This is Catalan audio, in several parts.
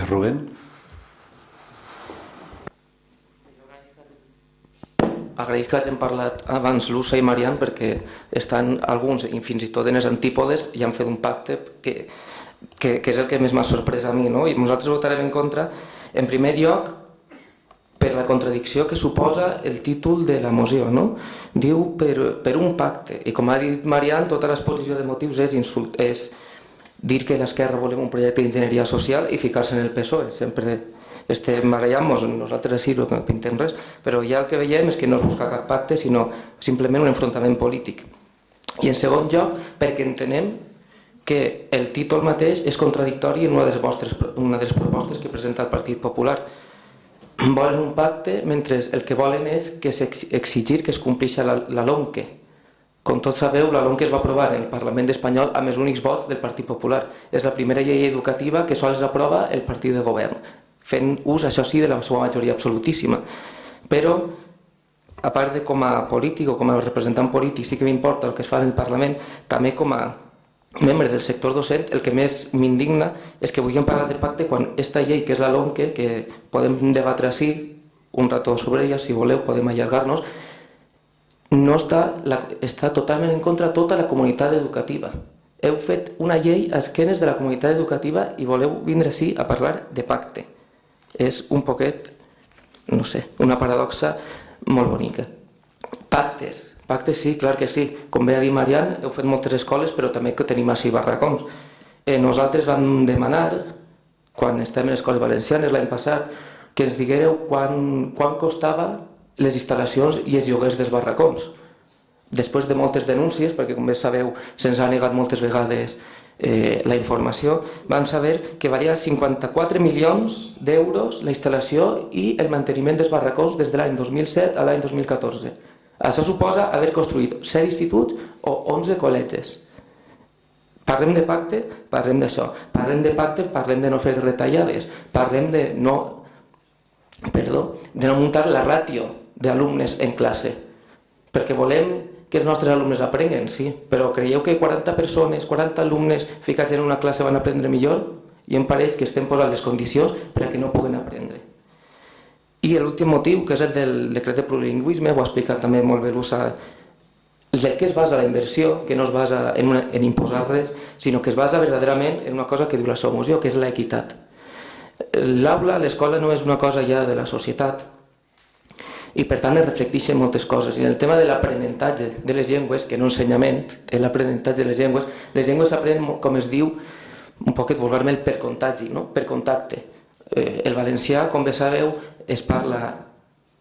Rubén. Agraïs que hagin parlat abans l'Usa i Marian perquè estan alguns, i fins i tot en els antípodes, i han fet un pacte que és el que més m'ha sorprès a mi, no? I nosaltres votarem en contra, en primer lloc, per la contradicció que suposa el títol de la moció, no? Diu per un pacte, i com ha dit Marian, tota l'exposició de motius és dir que l'esquerra volem un projecte d'enginyeria social i ficar-se en el PSOE. Sempre estem barallant-nos, nosaltres sí no pintem res, però ja el que veiem és que no es busca cap pacte, sinó simplement un enfrontament polític. I en segon lloc, perquè entenem que el títol mateix és contradictori en una de les propostes que presenta el Partit Popular. Volen un pacte mentre el que volen és exigir que es compleixi la LOMQE. Com tots sabeu, la LOMQE es va aprovar en el Parlament espanyol amb els únics vots del Partit Popular. És la primera llei educativa que sols aprova el partit de govern, fent ús, això sí, de la seva majoria absolutíssima. Però, a part de com a polític o com a representant polític sí que m'importa el que es fa en el Parlament, també com a membre del sector docent, el que més m'indigna és que vulguem parlar de pacte quan aquesta llei, que és la LOMQE, que podem debatre així un rato sobre ella, si voleu podem allargar-nos, no està totalment en contra de tota la comunitat educativa. Heu fet una llei a esquenes de la comunitat educativa i voleu vindre així a parlar de pacte. És un poquet, no sé, una paradoxa molt bonica. Pactes sí, clar que sí. Com bé ha dit Marian, heu fet moltes escoles, però també que tenim així barracons. Nosaltres vam demanar, quan estàvem en les escoles valencianes l'any passat, que ens diguéreu quan costava les instal·lacions i els lloguers dels barracons. Després de moltes denúncies, perquè com bé sabeu se'ns ha negat moltes vegades la informació, vam saber que valia 54 milions d'euros la instal·lació i el manteniment dels barracons des de l'any 2007 a l'any 2014. Això suposa haver construït 7 instituts o 11 col·legis. Parlem de pacte, parlem d'això. Parlem de pacte, parlem de no fer retallades. Parlem de no muntar la ràtio d'alumnes en classe. Perquè volem que els nostres alumnes aprenguen, sí, però creieu que 40 persones, 40 alumnes ficats en una classe van aprendre millor? I em pareix que estem posant les condicions perquè no puguen aprendre. I l'últim motiu, que és el del decret de plurilingüisme, ho ha explicat també molt bé l'USA, el que es basa la inversió, que no es basa en imposar res, sinó que es basa verdaderament en una cosa que diu la seva moció, que és l'equitat. L'aula, l'escola no és una cosa ja de la societat i per tant es reflecteixen moltes coses. I en el tema de l'aprenentatge de les llengües, que no ensenyament, és l'aprenentatge de les llengües s'aprenen, com es diu, un poquet vulgarment per contagi, per contacte. El valencià, com bé sabeu, es parla,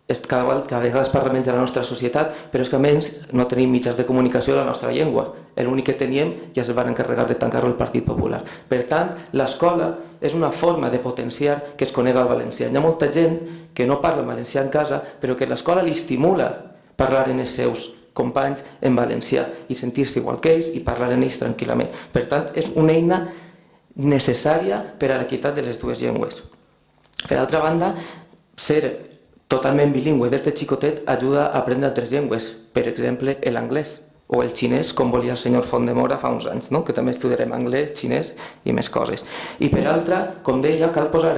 cada vegada es parla menys de la nostra societat, però és que a més no tenim mitjans de comunicació de la nostra llengua. L'únic que teníem ja es van encarregar de tancar-ho el Partit Popular. Per tant, l'escola és una forma de potenciar que es conega el valencià. Hi ha molta gent que no parla valencià en casa, però que l'escola li estimula parlar en els seus companys en valencià i sentir-se igual que ells i parlar en ells tranquil·lament. Per tant, és una eina necessària per a l'equitat de les dues llengües. Per altra banda, ser totalment bilingüe des de xicotet ajuda a aprendre altres llengües, per exemple l'anglès o el xinès, com volia el senyor Font-de-Mora fa uns anys, que també estudiarem anglès, xinès i més coses. I per altra, com deia, cal posar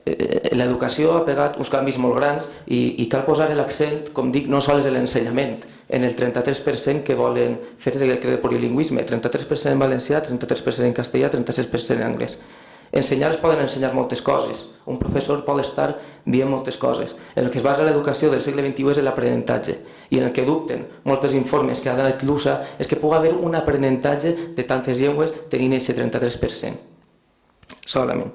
l'educació ha pegat uns canvis molt grans i cal posar l'accent, com dic, no sols en l'ensenyament, en el 33% que volen fer de plurilingüisme, 33% en valencià, 33% en castellà, 36% en anglès. Ensenyar es poden ensenyar moltes coses, un professor pot estar dient moltes coses. En el que es basa l'educació del segle XXI és l'aprenentatge i en el que dubten molts informes que ha donat l'USA és que pugui haver un aprenentatge de tantes llengües tenint aquest 33%. Solament.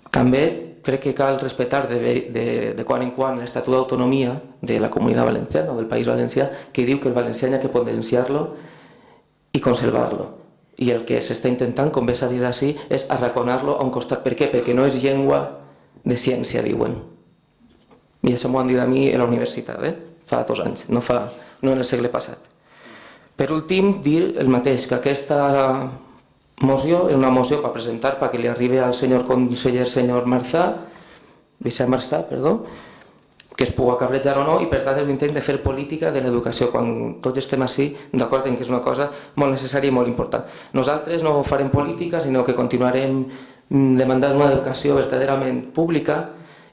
També crec que cal respectar de quan en quan l'Estatut d'Autonomia de la Comunitat Valenciana o del País Valencià, que diu que el valencià hi ha que potenciar-lo i conservar-lo. I el que s'està intentant, com bé s'ha dit així, és arraconar-lo a un costat. Per què? Perquè no és llengua de ciència, diuen. I això m'ho han dit a mi a la universitat, fa 2 anys, no en el segle passat. Per últim, dir el mateix, que aquesta moció és una moció per presentar perquè li arribi al senyor conseller, senyor Vicent Marzà, que es pugui cabrejar o no, i per tant l'intent de fer política de l'educació, quan tots estem així d'acord en que és una cosa molt necessària i molt important. Nosaltres no farem política, sinó que continuarem demandant una educació verdaderament pública,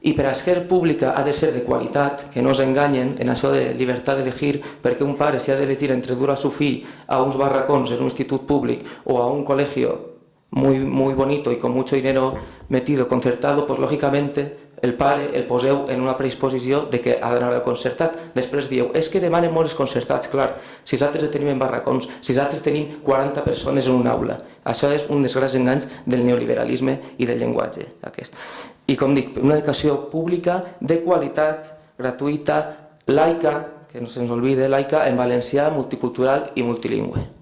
i per a ser pública ha de ser de qualitat, que no ens enganyen en això de llibertat d'elegir, perquè un pare si ha d'elegir entre dur a su fill a uns barracons en un institut públic o a un colegio muy bonito y con mucho dinero metido, concertado, pues lógicamente el pare el poseu en una predisposició de que ha d'anar al concertat. Després dieu, és que demanen molt els concertats, clar, si nosaltres tenim en barracons, si nosaltres tenim 40 persones en una aula. Això és un dels grans enganys del neoliberalisme i del llenguatge aquest. I com dic, una educació pública de qualitat, gratuïta, laica, que no se'ns oblide, laica, en valencià, multicultural i multilingüe.